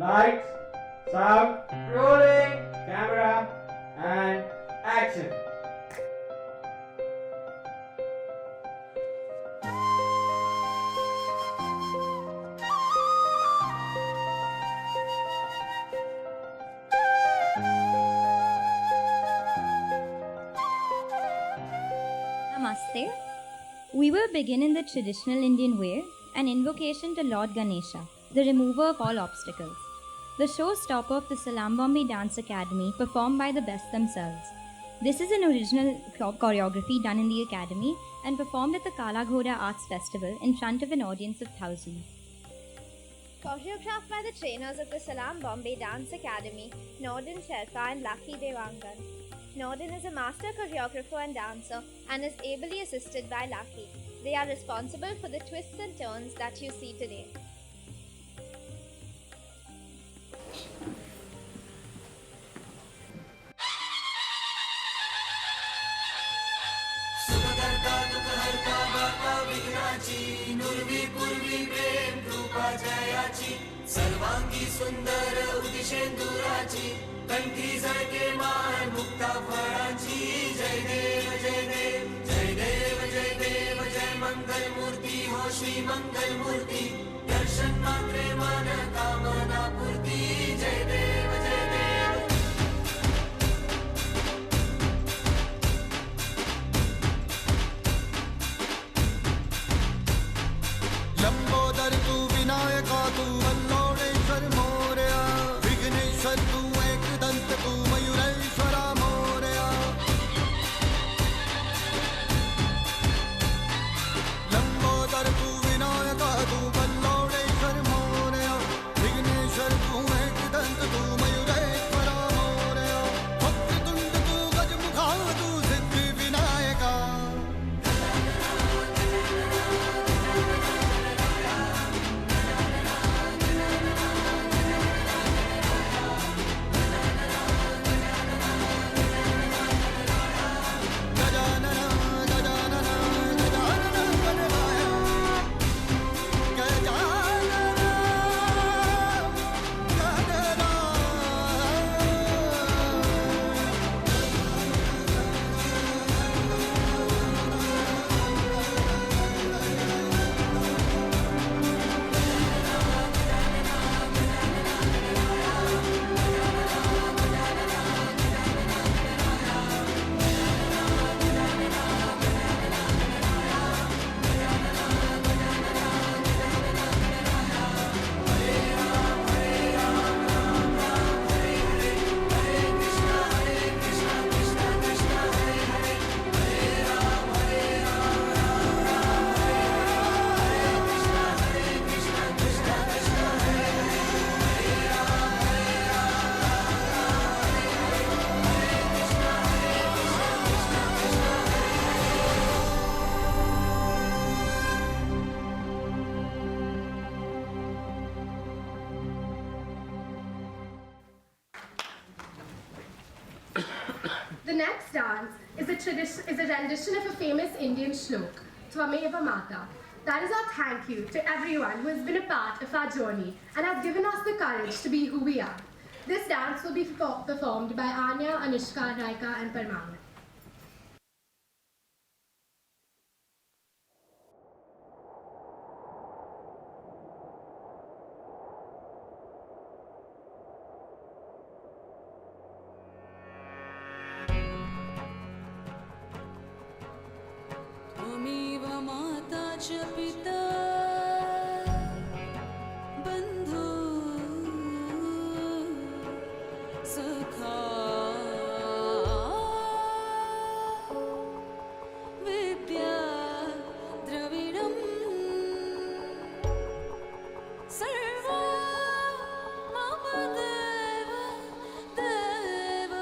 Lights, sound, rolling, camera, and action. Namaste. We will begin in the traditional Indian way, an invocation to Lord Ganesha, the remover of all obstacles. The showstopper of the Salambombi Dance Academy, performed by the best themselves. This is an original choreography done in the academy and performed at the Kala Ghoda Arts Festival in front of an audience of thousands. Choreographed by the trainers of the Salam Bombay Dance Academy, Nordin Sherpa and Lucky Devangan. Nordin is a master choreographer and dancer and is ably assisted by Lucky. They are responsible for the twists and turns that you see today. सर्वांगी सुंदर उदिशेंदुराची कंठी झळके माळ मुक्ता फळाची जय देव जय देव जय देव जय देव जय मंगल मूर्ती हो श्री मंगल मूर्ती दर्शन मात्रे मन कामना पूर्ती जय देव जय देव लंबोदर तू विनायका तू वल्लोळेश्वर मोरया विघ्नेश्वर तू एकदंत तू मयुरेश्वरा मोरया लंबोदर तू विनायका तू वल्लोळेश्वर मोरया विघ्नेश्वर तू एकदंत तू मयुरेश्वरा मोरया वक्रतुंड तू गजमुखा तू सिद्धी Vinayaka The next dance is a rendition of a famous Indian shlok, Twameva Mata. That is our thank you to everyone who has been a part of our journey and has given us the courage to be who we are. This dance will be performed by Anya, Anushka, Raika and Parmana. त्वमेव माता च पिता बन्धु सखा विद्या द्रविणं सर्वा मम देव देव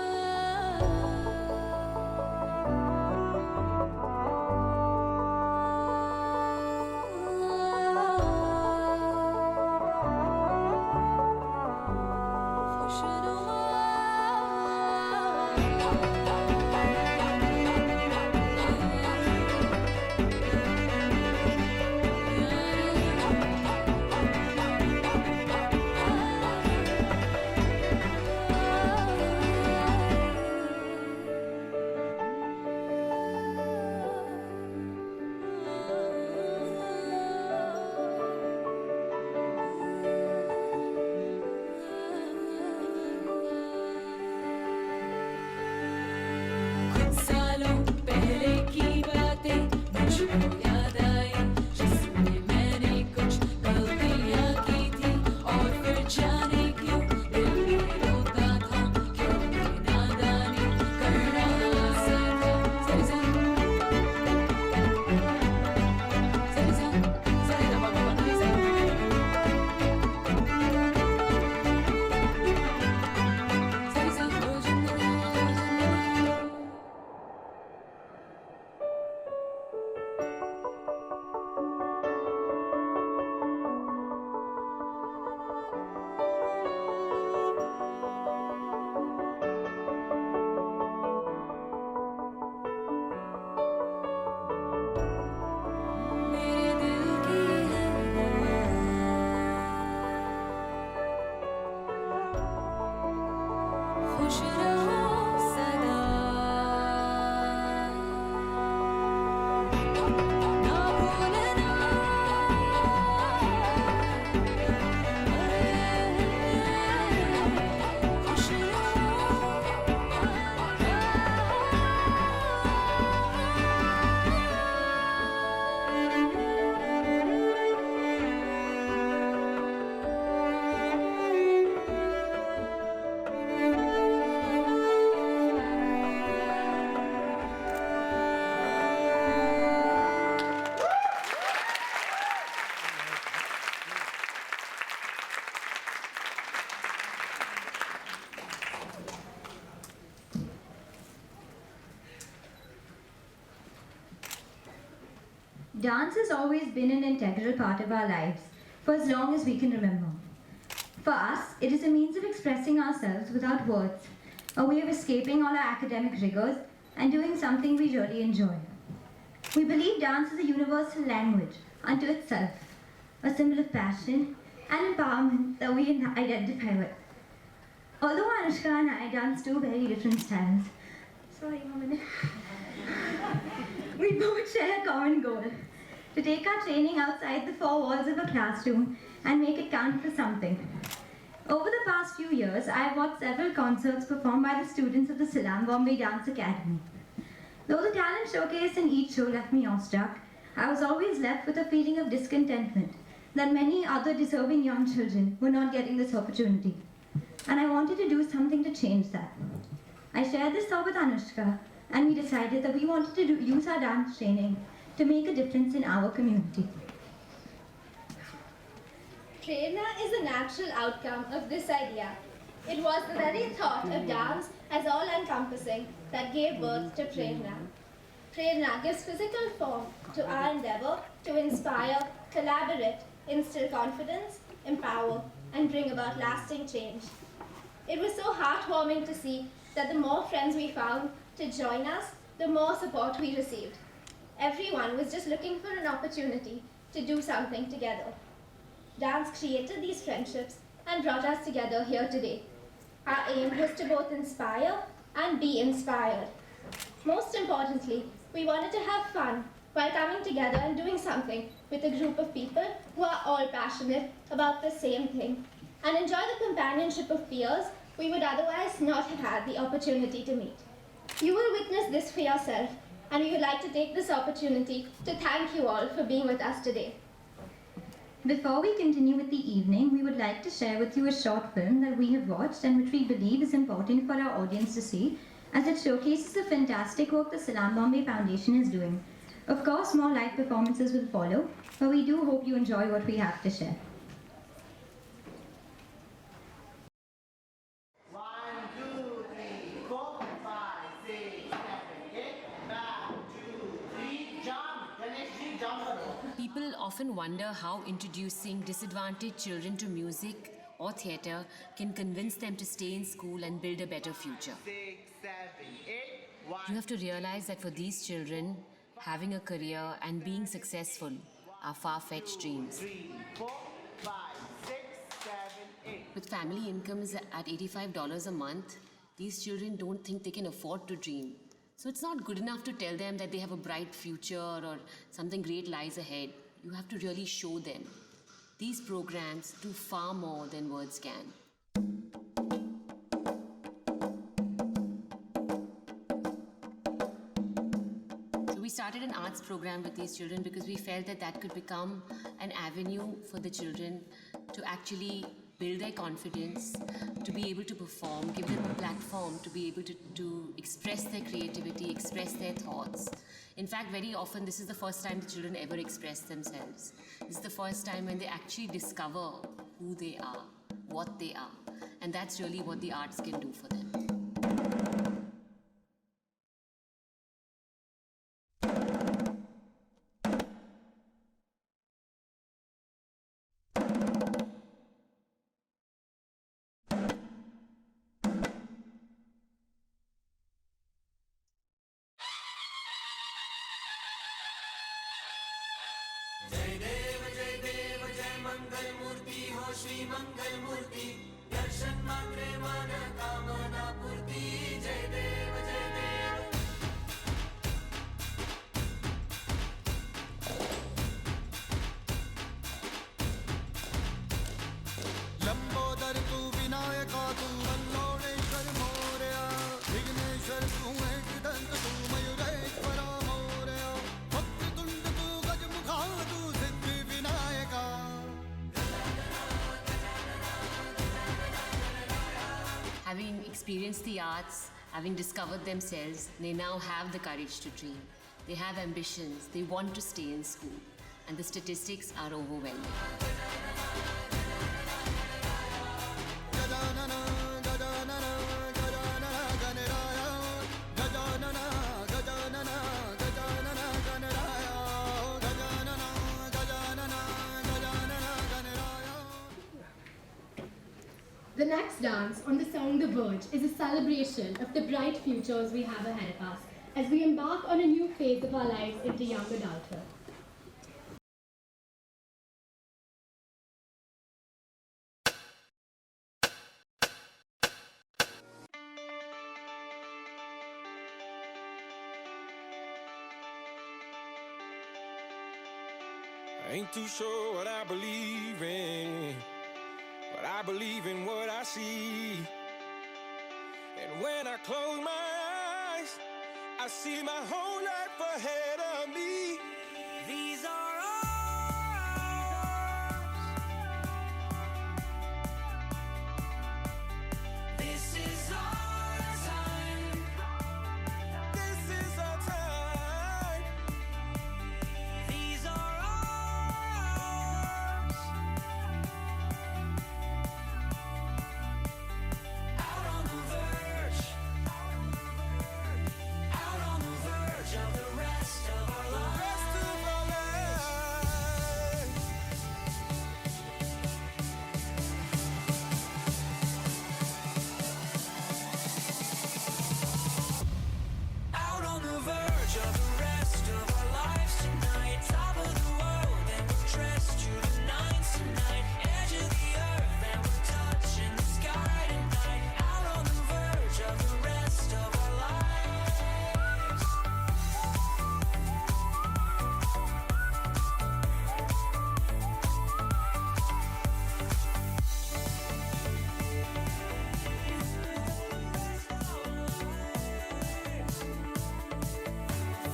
Dance has always been an integral part of our lives for as long as we can remember. For us, it is a means of expressing ourselves without words, a way of escaping all our academic rigors and doing something we really enjoy. We believe dance is a universal language unto itself, a symbol of passion and empowerment that we identify with. Although Anushka and I dance two very different styles, we both share a common goal, to take our training outside the four walls of a classroom and make it count for something. Over the past few years, I have watched several concerts performed by the students of the Salam Bombay Dance Academy. Though the talent showcase in each show left me awestruck, I was always left with a feeling of discontentment that many other deserving young children were not getting this opportunity. And I wanted to do something to change that. I shared this thought with Anushka, and we decided that we wanted to use our dance training to make a difference in our community. Prerna is a natural outcome of this idea. It was the very thought of dance as all-encompassing that gave birth to Prerna. Prerna gives physical form to our endeavor to inspire, collaborate, instill confidence, empower, and bring about lasting change. It was so heartwarming to see that the more friends we found to join us, the more support we received. Everyone was just looking for an opportunity to do something together. Dance created these friendships and brought us together here today. Our aim was to both inspire and be inspired. Most importantly, we wanted to have fun while coming together and doing something with a group of people who are all passionate about the same thing and enjoy the companionship of peers we would otherwise not have had the opportunity to meet. You will witness this for yourself, and we would like to take this opportunity to thank you all for being with us today. Before we continue with the evening, we would like to share with you a short film that we have watched and which we believe is important for our audience to see, as it showcases the fantastic work the Salam Bombay Foundation is doing. Of course, more live performances will follow, but we do hope you enjoy what we have to share. 1, 2, 3, 4, 5, 6, 7, 8. 1, 2, 3, jump. Ganesh, jump. People often wonder how introducing disadvantaged children to music or theatre can convince them to stay in school and build a better future. 6, 7, 8. 1, You have to realize that for these children, having a career and being successful are far-fetched dreams. 3, 4, 5, 6, 7, 8. With family incomes at $85 a month, these children don't think they can afford to dream. So it's not good enough to tell them that they have a bright future or something great lies ahead. You have to really show them. These programs do far more than words can. So we started an arts program with these children because we felt that that could become an avenue for the children to actually build their confidence, to be able to perform, give them a platform to be able to express their creativity, express their thoughts. In fact, very often this is the first time the children ever express themselves. This is the first time when they actually discover who they are, what they are. And that's really what the arts can do for them. Shri मंगल मूर्ति दर्शन मात्रे मन कामना पूर्ति जय देव जय देव लंबोदर तू विनायका तू वल्लोडेश्वर मोरया विघ्नेश्वर तू एकदंत तू मयूरेश्वरा मोरया वक्रतुंड तू गजमुखा तू सिद्धि Vinayaka. Having experienced the arts, having discovered themselves, they now have the courage to dream. They have ambitions, they want to stay in school, and the statistics are overwhelming. Gajanana Gajanana Gajanana Ganaraya Gajanana Gajanana Gajanana Ganaraya Gajanana The next dance on the song The Verge is a celebration of the bright futures we have ahead of us as we embark on a new phase of our lives into young adulthood. I ain't too sure what I believe in, but I believe in what I see. And when I close my eyes, I see my whole life ahead of me. These are ours. This is our time. This is our time. These are ours. Out on the verge. Out on the verge of the rest of our lives. Out on the verge of the rest of our lives tonight. Top of the world and we're dressed to the nines tonight. Edge of the earth and we're touching the sky tonight. Out on the verge of the rest of our lives.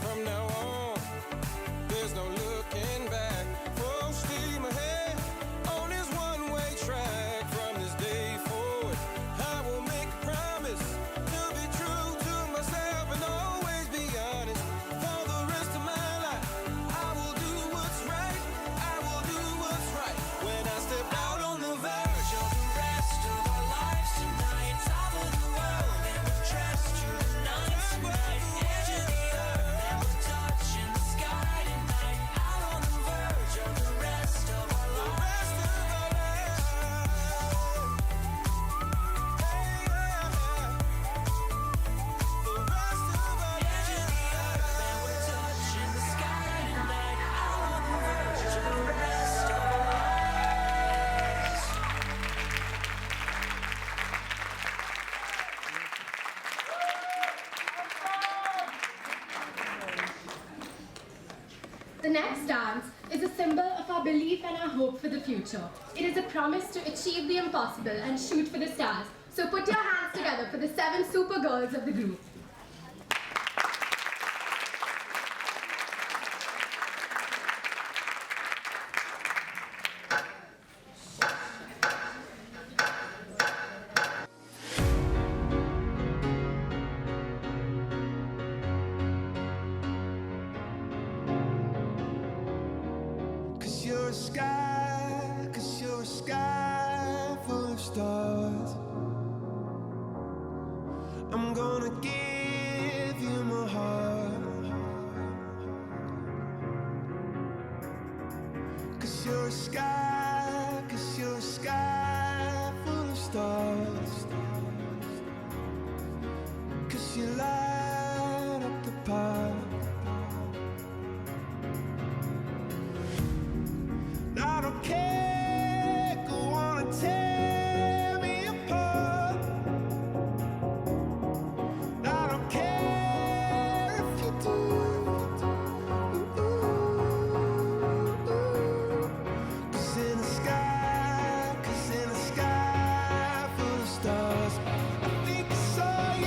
From now on, there's no looking back. Full steam ahead on this one-way track. From this day forward, I will make a promise to be true to myself and always be honest. For the rest of my life, I will do what's right. I will do what's right. When I step out on the verge of the rest of our lives tonight. Top of the world and we're dressed to the nines tonight. Edge of the earth and we're touching the sky tonight. Out on the verge of the rest of our lives. The rest of our lives. Edge of the earth and we're touching the sky tonight. Out on the verge of the rest of our lives. The next dance is a symbol of our belief and our hope for the future. It is a promise to achieve the impossible and shoot for the stars. So put your hands together for the 7 super girls of the group. Cause you're a sky full of stars. I'm gonna give you my heart. Cause you're a sky full of stars. Cause you light up the park. I don't care, go on and tear me apart. I don't care if you do. Cause in the sky full of stars, I think I saw you.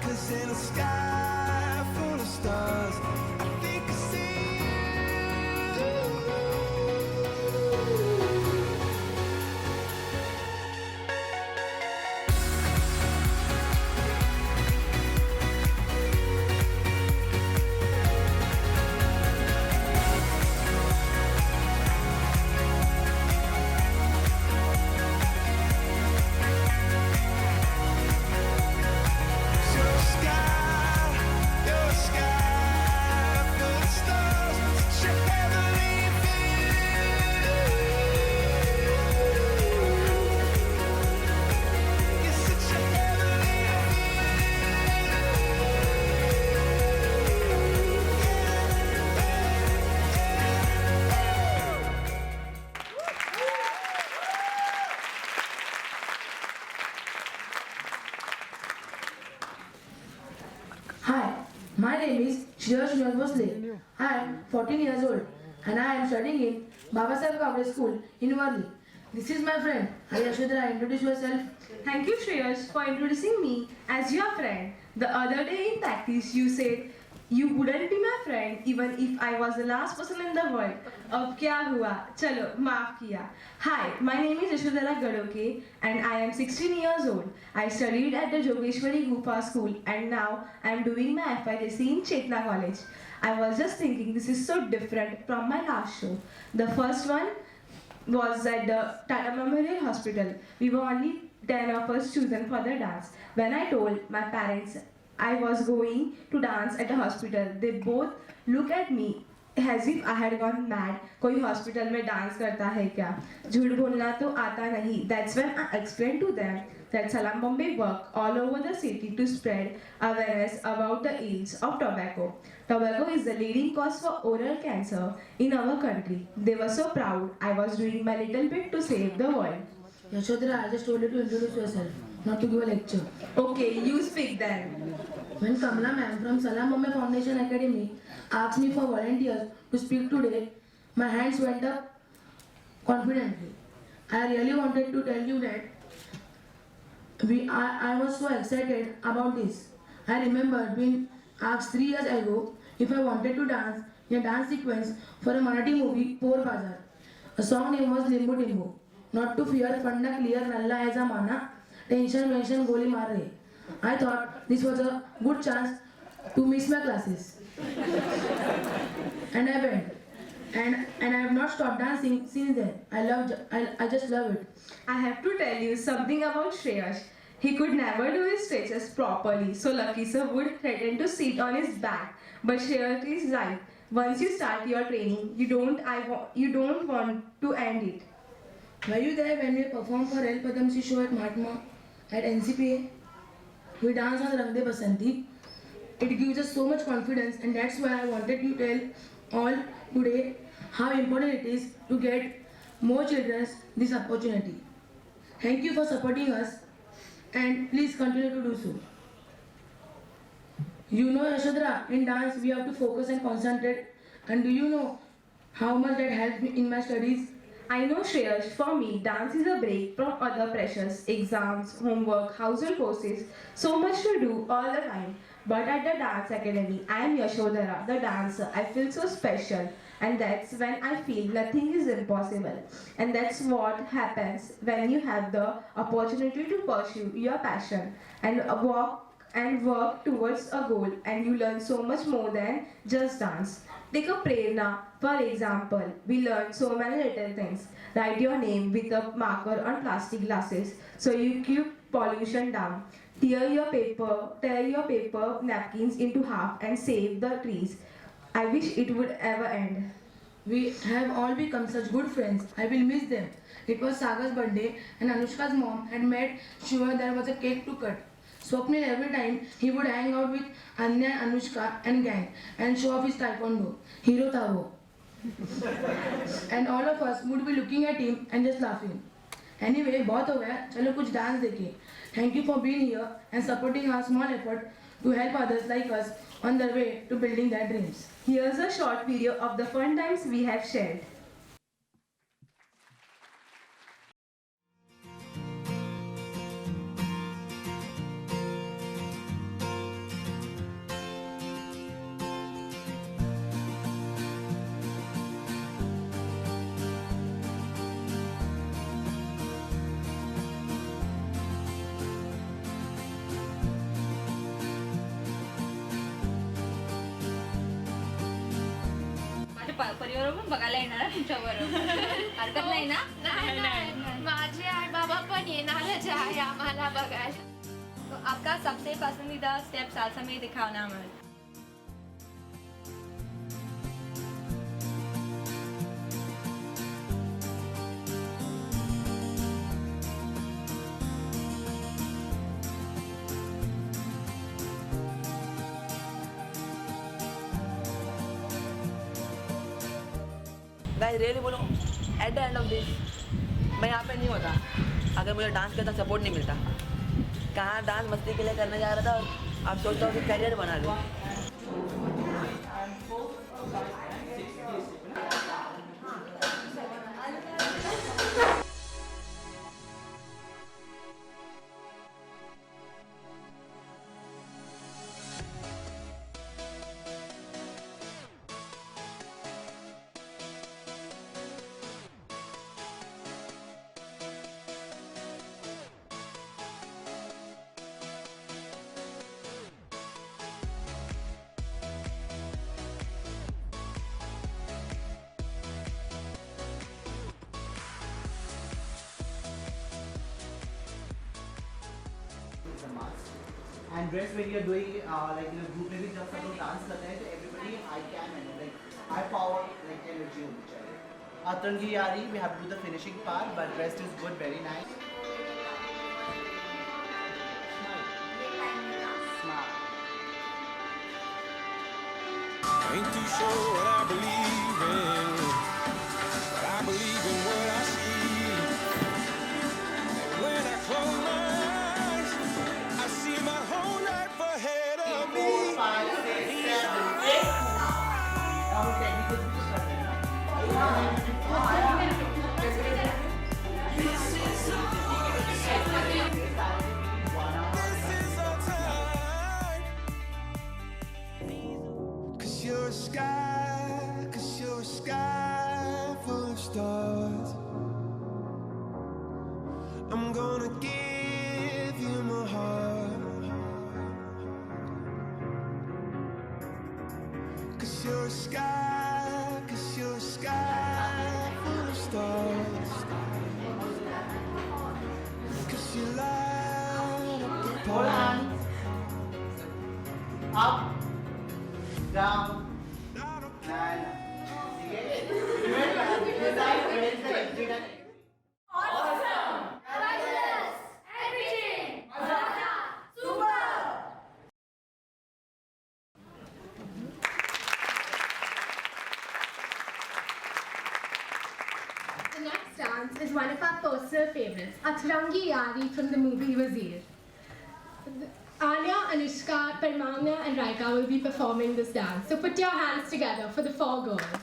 Cause in the sky full of stars, I think I see you. My name is Shreyash Bhosle. I am 14 years old and I am studying in Babasaheb Kavle School in Worli. This is my friend. Hi Yashodhara, introduce yourself. Thank you, Shreyash, for introducing me as your friend. The other day in practice, you said you wouldn't be my friend even if I was the last person in the world. अब क्या हुआ? चलो, माफ किया. Hi, my name is Yashodhara Gadoke and I am 16 years old. I studied at the Jogeshwari Gupa School and now I am doing my FIDC in Chetna College. I was just thinking this is so different from my last show. The first one was at the Tata Memorial Hospital. We were only 10 of us chosen for the dance. When I told my parents I was going to dance at the hospital, they both looked at me as if I had gone mad. कोई hospital में dance करता है क्या? झूठ बोलना तो आता नहीं. That's when I explained to them that Salam Bombay work all over the city to spread awareness about the ills of tobacco. Tobacco is the leading cause for oral cancer in our country. They were so proud I was doing my little bit to save the world. Yashodhara, I just told you to introduce yourself, not to give a lecture. Okay, you speak then. When Kamala ma'am from Salam Bombay Foundation Academy asked me for volunteers to speak today, my hands went up confidently. I really wanted to tell you that I was so excited about this. I remember being asked 3 years ago if I wanted to dance in a dance sequence for a Marathi movie, Por Bazar. A song name was Limbu Timbu. Not to fear, funda clear, nalla hai zamana, tension, mention, goli maar rahe. I thought this was a good chance to miss my classes. And I went. And I have not stopped dancing since then. I just love it. I have to tell you something about Shreyash. He could never do his stretches properly, so Lucky sir would threaten to sit on his back. But Shreyash is right. Once you start your training, you don't want to end it. Were you there when we performed for El Padamsi show at Mahatma at NCPA? We danced on Rang De Basanti. It gives us so much confidence, and that's why I wanted to tell all today how important it is to get more children this opportunity. Thank you for supporting us and please continue to do so. You know, Yashodhara, in dance we have to focus and concentrate, and do you know how much that helped me in my studies? I know, Shreyash, for me, dance is a break from other pressures, exams, homework, household courses, so much to do all the time. But at the dance academy, I am Yashodhara, the dancer. I feel so special, and that's when I feel nothing is impossible. And that's what happens when you have the opportunity to pursue your passion and work towards a goal, and you learn so much more than just dance. Take a Prerna, for example. We learn so many little things. Write your name with a marker on plastic glasses so you keep pollution down. Tear your paper napkins into half and save the trees. I wish it would ever end. We have all become such good friends. I will miss them. It was Sagar's birthday and Anushka's mom had made sure there was a cake to cut. Swapnil every time he would hang out with Anya, Anushka and gang and show off his taekwondo. Hero tha wo. And all of us would be looking at him and just laughing. Anyway, बहुत हो गया, चलो कुछ dance देखें. Thank you for being here and supporting our small effort to help others like us on their way to building their dreams. Here's a short video of the fun times we have shared. परिवार पण बघायला येणार आहे तुमच्या बरोबर हरकत नाही ना नाही माझे आई बाबा पण येणारच आहे आम्हाला बघायला. तो आपका सबसे पसंदीदा स्टेप सालसा में दिखाना हमारे. गाइस रियली बोलो at the end of this मैं यहाँ पे नहीं होता अगर मुझे डांस का सपोर्ट नहीं मिलता. कहाँ डांस मस्ती के लिए करने जा रहा था और अब सोचता हूँ कि करियर बना लूँ. And rest when you're doing like in a group में भी जब सब लोग डांस करते हैं तो everybody high cam and like high power like energy होनी चाहिए. Atrangi Yari, we have to do the finishing part, but rest is good, very nice. Smile. Ain't too sure what I believe in, but I believe in what I see. And when I close my eyes, I see my whole life ahead of me. 4, 5, 6, 7, 8. Now technical speech करते हैं. This is our time. 'Cause you're a sky, 'cause you're a sky full of stars. I'm gonna give you my heart. 'Cause you're a sky, 'cause you're a sky full of stars. 'Cause you light up the Hold path. on. Up, down, and you get it. Remember, decide where is the exit. The next dance is one of our personal favorites, Atrangi Yari from the movie Wazir. Anya, Anushka, Parmanya and Raika will be performing this dance. So put your hands together for the 4 girls.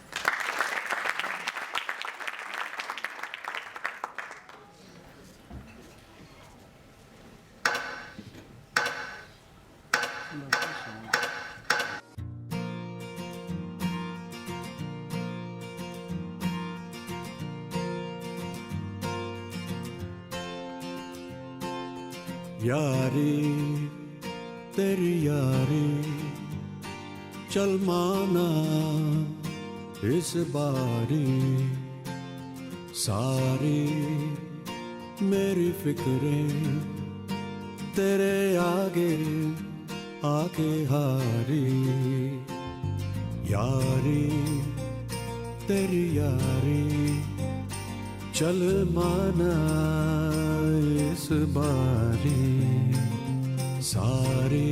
यारी तेरी यारी चल माना इस बारी सारी मेरी फिक्रें तेरे आगे आके हारी यारी तेरी यारी चल माना इस बारी सारी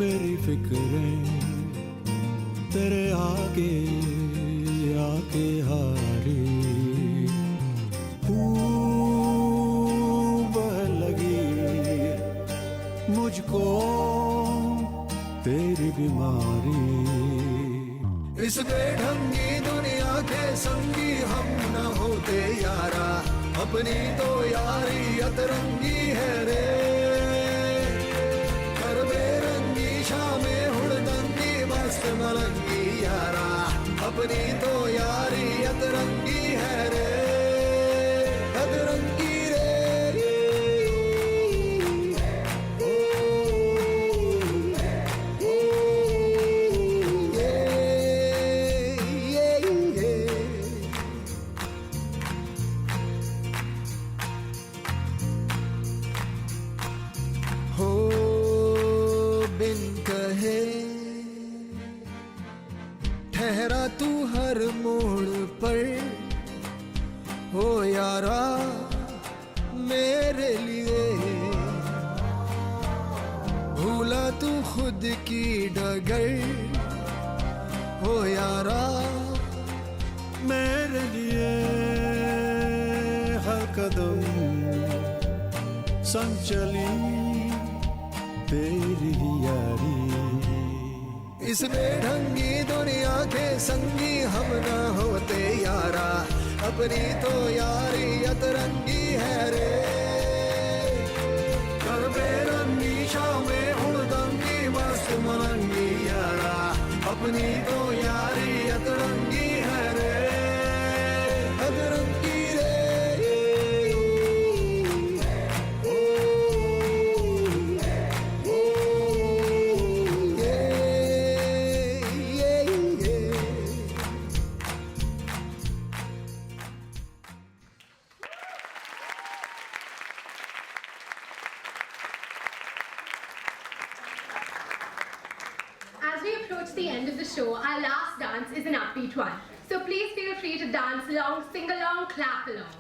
मेरी फिक्रें तेरे आगे आके हारी बह लगी मुझको तेरी बीमारी इस बेढंगी दुनिया के संगी हम न होते यारा अपनी तो यारी अतरंगी है रे कर बेरंगी शामें हुड़दंगी मस्त मलंगी यारा अपनी तो यारी अतरंगी है रे अतरंगी रे हो बिन कहे ठहरा तू हर मोड़ पर हो यारा मेरे लिए भूला तू खुद की डगर हो यारा मेरे लिए हर कदम संग चली तेरी यारी इस बेढंगी दुनिया के संगी हम ना होते यारा अपनी तो यारी अतरंगी है रे कर बेरंगी शामें हुड़दंगी मस्त मलंगी यारा अपनी तो यारी अतरंगी है रे अतरंगी रे the end of the show, our last dance is an upbeat one. So please feel free to dance along, sing along, clap along.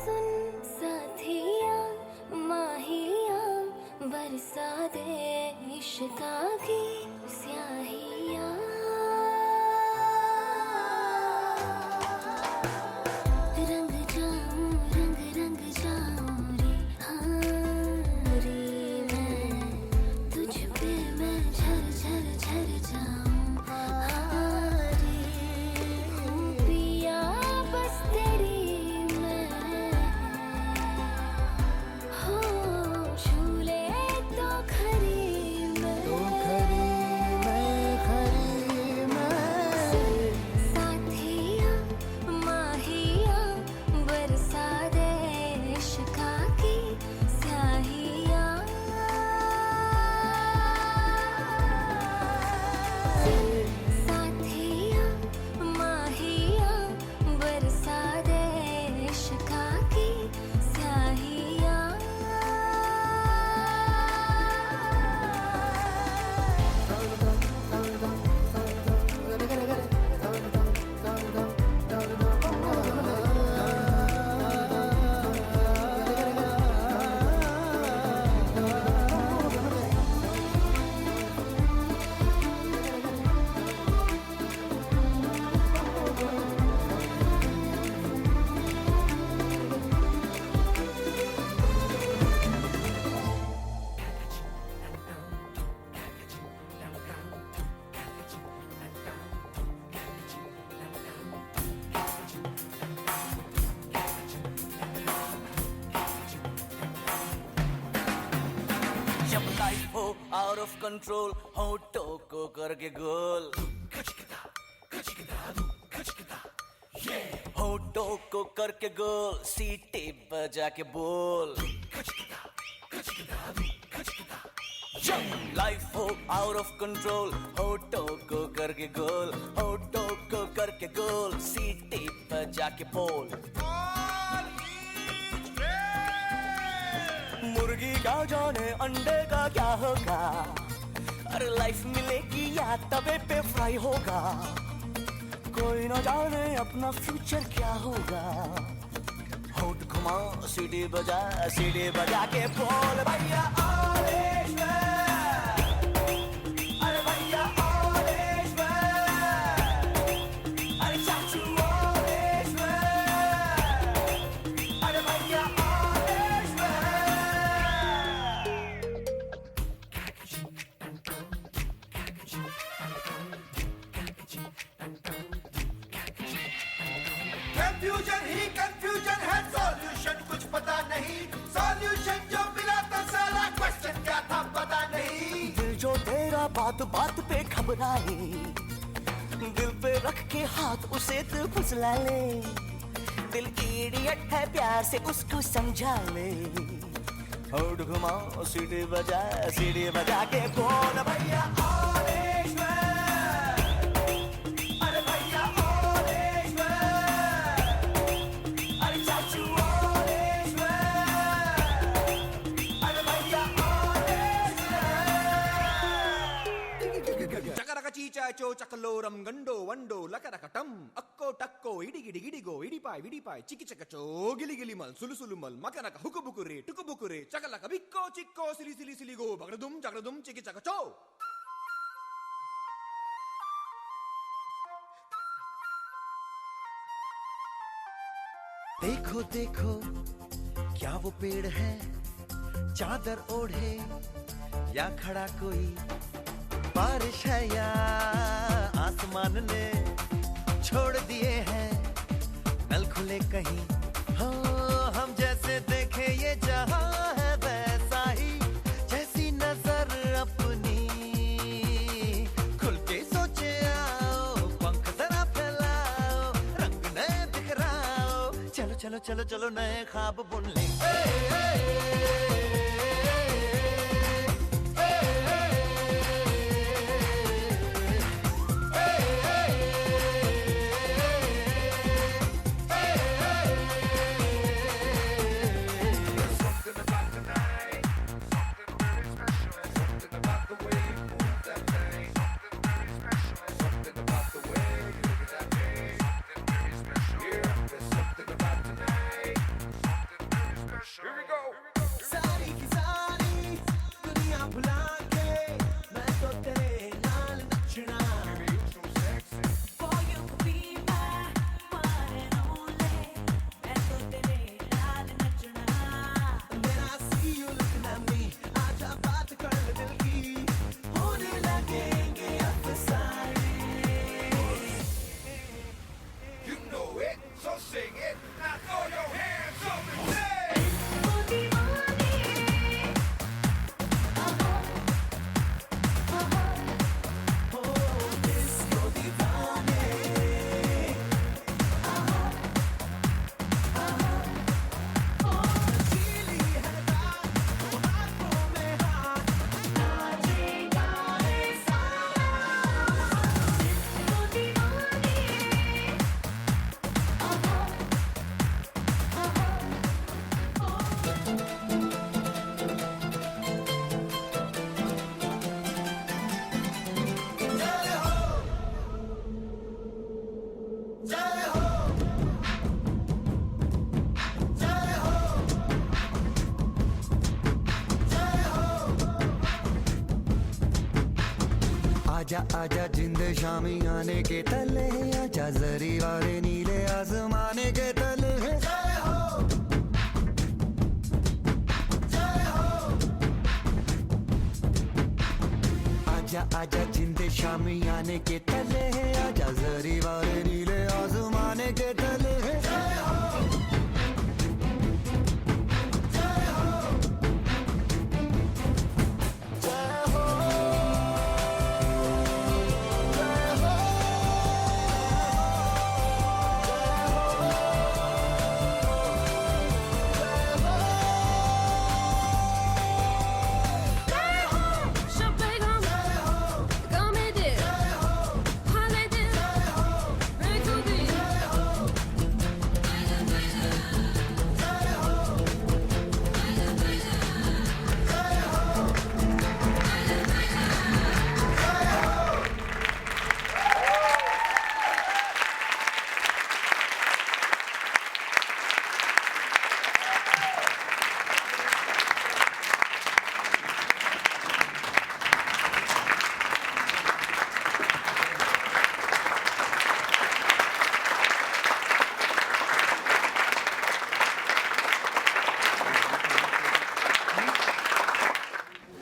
सुन साथिया माहिया बरसा दे इश्क़ा की स्याहिया रंग जाऊं रंग जाऊं रे हाँ रे मैं तुझ पे मैं झर जाऊं हाँ रे पिया बस तेरी मैं हो झूले तो खरी मैं साथिया माहिया बरसा दे इश्क़ा की स्याहिया साथिया माहिया बरसा दे इश्क़ा की स्याहिया जब लाइफ हो आउट ऑफ कंट्रोल, होठों को करके गोल, होठों को करके गोल, सीटी बजा के बोल। जब लाइफ हो आउट ऑफ कंट्रोल, होठों को करके गोल, होठों को करके गोल, सीटी बजा के बोल। मुर्गी क्या जाने अंडे का क्या होगा, अरे लाइफ मिलेगी या तवे पे फ्राई होगा, कोई ना जाने अपना फ्यूचर क्या होगा। होठ घुमा सीढ़ी बजा के बोल भैया ऑल इज वेल, अरे भैया ऑल इज वेल, अरे चाचू ऑल इज वेल, अरे भैया all is confusion he confusion है, सॉल्यूशन कुछ पता नहीं, सॉल्यूशन जो मिला तो साला क्वेश्चन क्या था पता नहीं। दिल जो तेरा बात बात पे घबराए, दिल पे रख के हाथ उसे तू फुसला ले, दिल इडियट है प्यार से उसको समझा ले। होठ घुमा सीढ़ी बजा के बोल भैया ऑल इज वेल, अरे भैया ऑल इज वेल, अरे चाचू ऑल इज वेल, अरे भैया ऑल इज वेल। చకరక చీచాచో చకలోరం గండో వండో లకరకటం అక్కో టక్కో ఇడిగిడిగిడిగో ఇడిపాయ్ విడిపాయ్ చికిచకచో గిలిగిలిమల్ సులుసులుమల్ మకనక హుకుబుకురే టుకుబుకురే చకలక బిక్కో చిక్కో సిలిసిలిసిలిగో బగడదుం జగడదుం చికిచకచో। देखो देखो क्या वो पेड़ है, चादर ओढ़े या खड़ा कोई, बारिश है या आसमान ने छोड़ दिए हैं नल खुले कहीं। हाँ हम जैसे देखे ये जहां है वैसा ही, जैसी नजर अपनी खुल के सोचे चलो चलो चलो नए ख्वाब बुन ले सारी की सारी दुनिया भुला के मैं तो तेरे नाल नचना For you to be my one and only मैं तो तेरे नाल नचना When I see you looking at me आजा बात कर ले दिल की होने लगेंगे अफसाने You know it, so sing it, now throw your hands up and say आजा आजा जिंद शामी आने के तले आजा जरी वाले नीले आसमाने के तले जय हो जय हो आजा आजा जिंद शामी आने के तले आजा जरी वाले नीले आसमाने के तले जय हो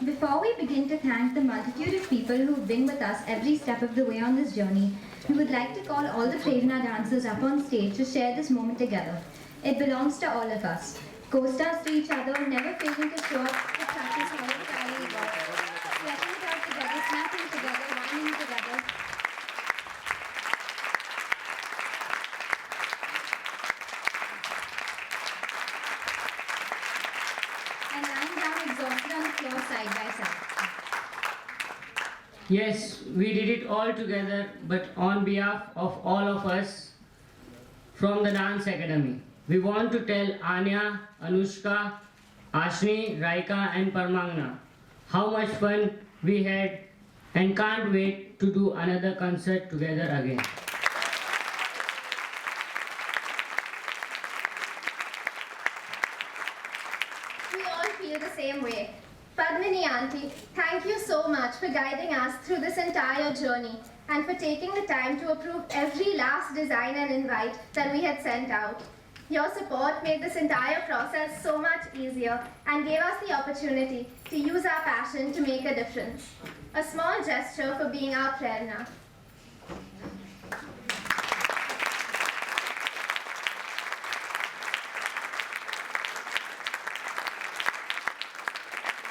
Before we begin to thank the multitude of people who have been with us every step of the way on this journey, we would like to call all the Prerna dancers up on stage to share this moment together. It belongs to all of us. Co-stars to each other, never failing to show up to practice however tired we got. Sweating it out together, snapping together, whining together. And lying down exhausted on the floor side by side. Yes, we did it all together, but on behalf of all of us from the Dance Academy, we want to tell Anya, Anushka, Ashni, Raika and Parmangna how much fun we had and can't wait to do another concert together again. We all feel the same way. Padmini Auntie, thank you so much for guiding us through this entire journey and for taking the time to approve every last design and invite that we had sent out. Your support made this entire process so much easier and gave us the opportunity to use our passion to make a difference. A small gesture for being our Prerna.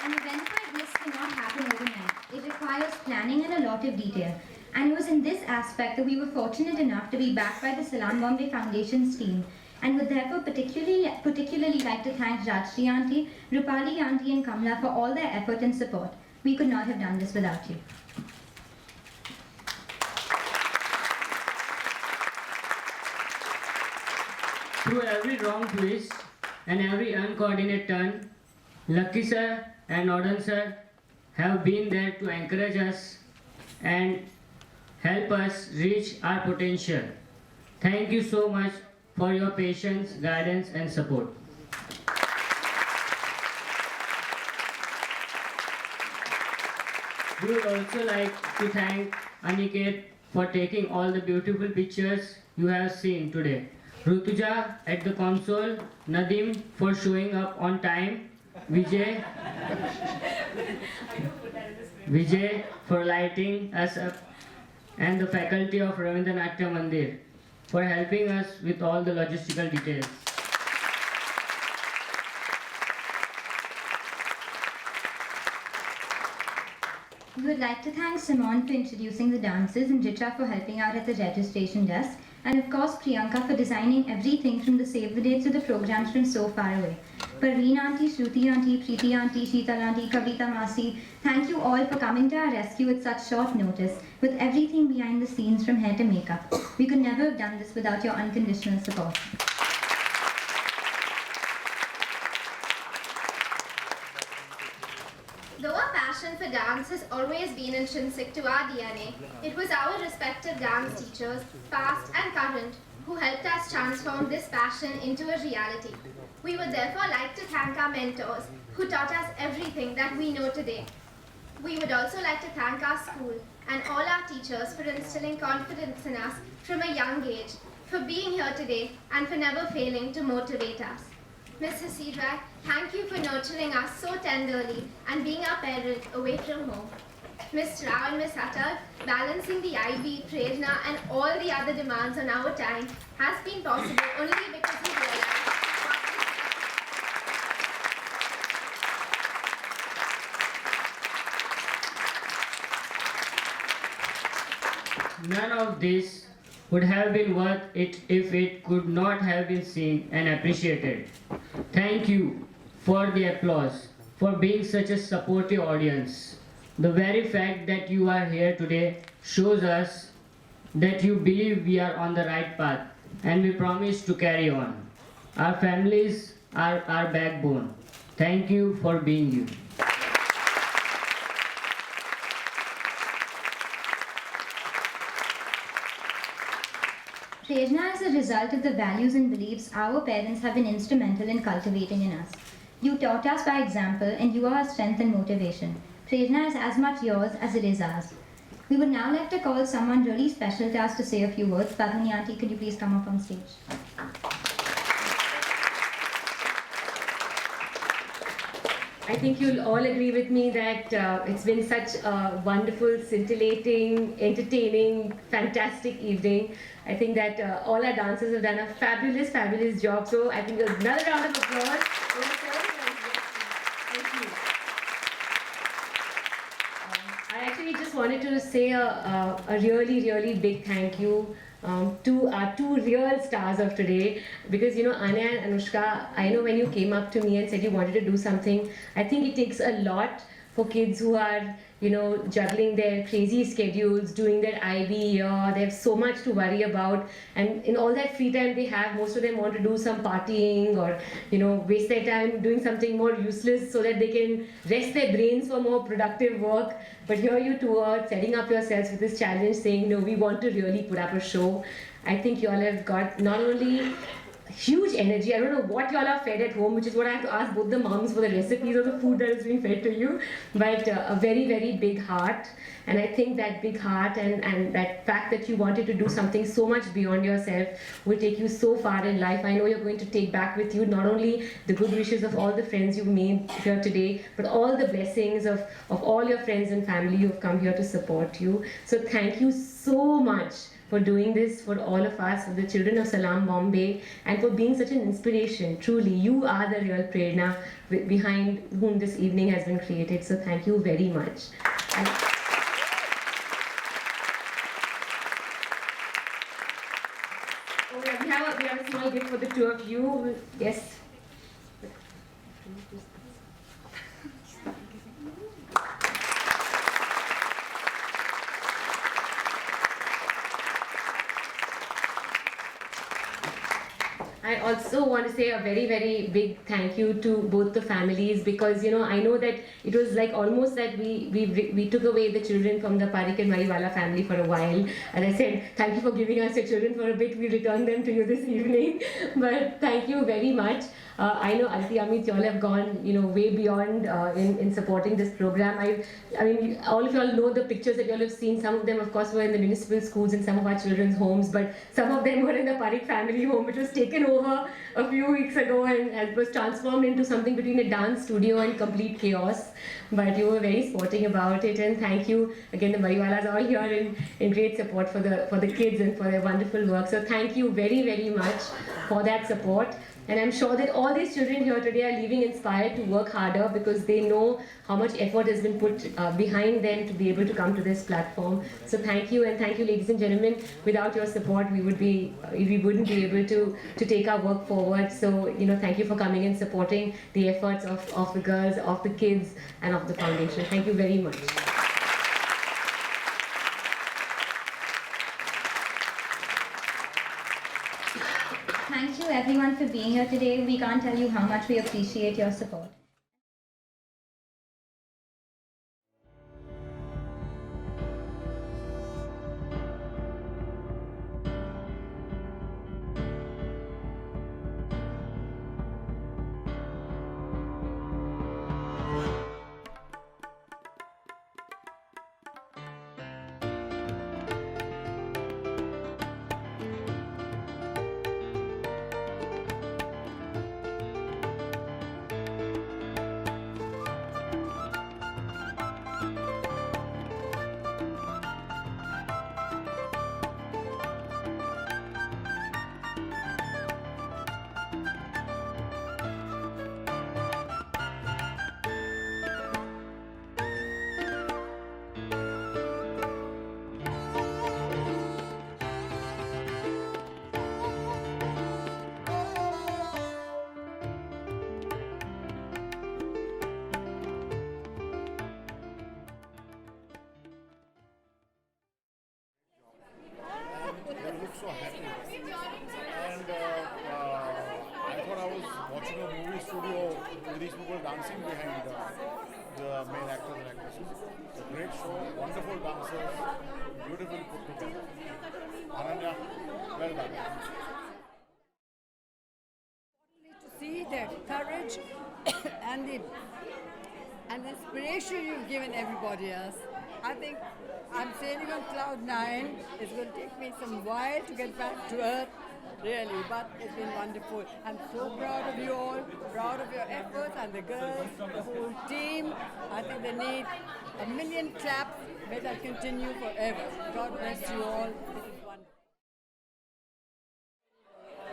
An event like this cannot happen overnight. It requires planning and a lot of detail. And it was in this aspect that we were fortunate enough to be backed by the Salam Bombay Foundation's team and would therefore particularly like to thank Rajshri Auntie, Rupali Auntie and Kamla for all their effort and support. We could not have done this without you. Through every wrong twist and every uncoordinated turn, Lucky sir and Norden sir have been there to encourage us and help us reach our potential. Thank you so much for your patience, guidance and support. We would also like to thank Aniket for taking all the beautiful pictures you have seen today. Rutuja at the console, Nadim for showing up on time, Vijay for lighting us up, and the faculty of Ravindranatya Mandir for helping us with all the logistical details. We would like to thank Simon for introducing the dances and Richa for helping out at the registration desk, and of course Priyanka for designing everything from the save the dates to the programs from so far away. Parveen Auntie, Shruti Auntie, Preeti Auntie, Sheetal Auntie, Kavita Masi, thank you all for coming to our rescue at such short notice with everything behind the scenes from hair to makeup. We could never have done this without your unconditional support. Though our passion for dance has always been intrinsic to our DNA, it was our respected dance teachers, past and current, who helped us transform this passion into a reality. We would therefore like to thank our mentors, who taught us everything that we know today. We would also like to thank our school and all our teachers for instilling confidence in us from a young age, for being here today and for never failing to motivate us. Ms. Hasidra, thank you for nurturing us so tenderly and being our parent away from home. Ms. Rao and Ms. Atal, balancing the IB, Prerna and all the other demands on our time has been possible only because we realized none of this would have been worth it if it could not have been seen and appreciated. Thank you for the applause, for being such a supportive audience. The very fact that you are here today shows us that you believe we are on the right path, and we promise to carry on. Our families are our backbone. Thank you for being you. Prerna is a result of the values and beliefs our parents have been instrumental in cultivating in us. You taught us by example, and you are our strength and motivation. Prerna is as much yours as it is ours. We would now like to call someone really special to us to say a few words. Padmini Auntie, could you please come up on stage? I think you'll all agree with me that it's been such a wonderful, scintillating, entertaining, fantastic evening. I think that all our dancers have done a fabulous, fabulous job. So I think another round of applause. Thank you. I actually just wanted to say a really, really big thank you to our two real stars of today, because you know, Anya and Anushka, I know when you came up to me and said you wanted to do something, I think it takes a lot for kids who are, you know, juggling their crazy schedules, doing their IB year, they have so much to worry about, and in all that free time they have, most of them want to do some partying or, you know, waste their time doing something more useless so that they can rest their brains for more productive work. But here you two are setting up yourselves with this challenge, saying, no, we want to really put up a show. I think you all have got not only huge energy, I don't know what you all are fed at home, which is what I have to ask both the moms for the recipes of the food that is being fed to you, but a very, very big heart. And I think that big heart and that fact that you wanted to do something so much beyond yourself will take you so far in life. I know you're going to take back with you not only the good wishes of all the friends you've made here today, but all the blessings of all your friends and family who have come here to support you. So thank you so much for doing this for all of us, for the children of Salam Bombay, and for being such an inspiration. Truly, you are the real Prerna behind whom this evening has been created. So thank you very much. And we have a small gift for the two of you. Yes. I also want to say a very, very big thank you to both the families, because I know that it was like almost that we took away the children from the Parikh and Mariwala family for a while, and I said thank you for giving us your children for a bit. We return them to you this evening, but thank you very much. I know Alti, Amit, you all have gone way beyond in supporting this program. I mean, all of you all know the pictures that you all have seen. Some of them, of course, were in the municipal schools in some of our children's homes, but some of them were in the Parikh family home, which was taken over a few weeks ago and was transformed into something between a dance studio and complete chaos. But you were very sporting about it, and thank you again. The Mariwalas are all here in great support for the kids and for their wonderful work. So thank you very, very much for that support. And I'm sure that all these children here today are leaving inspired to work harder, because they know how much effort has been put behind them to be able to come to this platform. So thank you, and thank you, ladies and gentlemen. Without your support, we wouldn't be able to take our work forward. So thank you for coming and supporting the efforts of the girls, of the kids, and of the foundation. Thank you very much. Thank you everyone for being here today. We can't tell you how much we appreciate your support. So happy. And I thought I was watching a movie studio with these people dancing behind the main actors and actresses. It's a great show, wonderful dancers, beautifully put together. Ananya, well done. To see the courage and the inspiration you've given everybody else. I think I'm sailing on cloud 9. It's going to take me some while to get back to earth, really, but it's been wonderful. I'm so proud of you all, proud of your efforts, and the girls, the whole team. I think they need a million claps. May that continue forever. God bless you all. This is wonderful.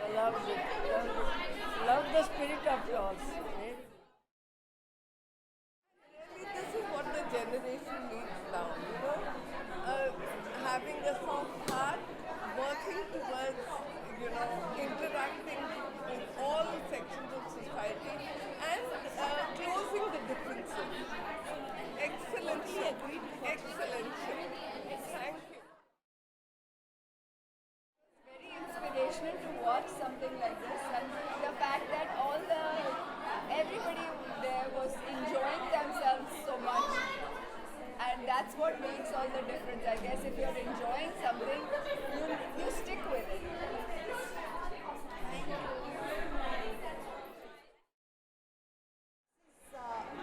I love it. Love the spirit of yours. This is what the generation needs now, having a soft heart, working towards, interacting with all sections of society and closing the differences. Excellent show. Excellent show. Thank you. Very inspirational to watch something like this, and the fact that everybody there was enjoying themselves so much, and that's what makes all the difference. I guess if you're enjoying something, you stick with it.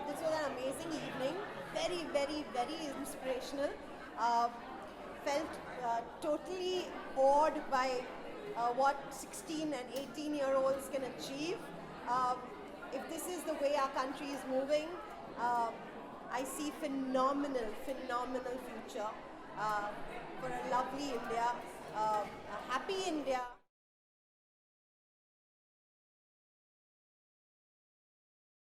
This was an amazing evening, very, very, very inspirational. Felt totally awed by what 16 and 18-year-olds can achieve. If this is the way our country is moving, I see phenomenal future for a lovely India, a happy India.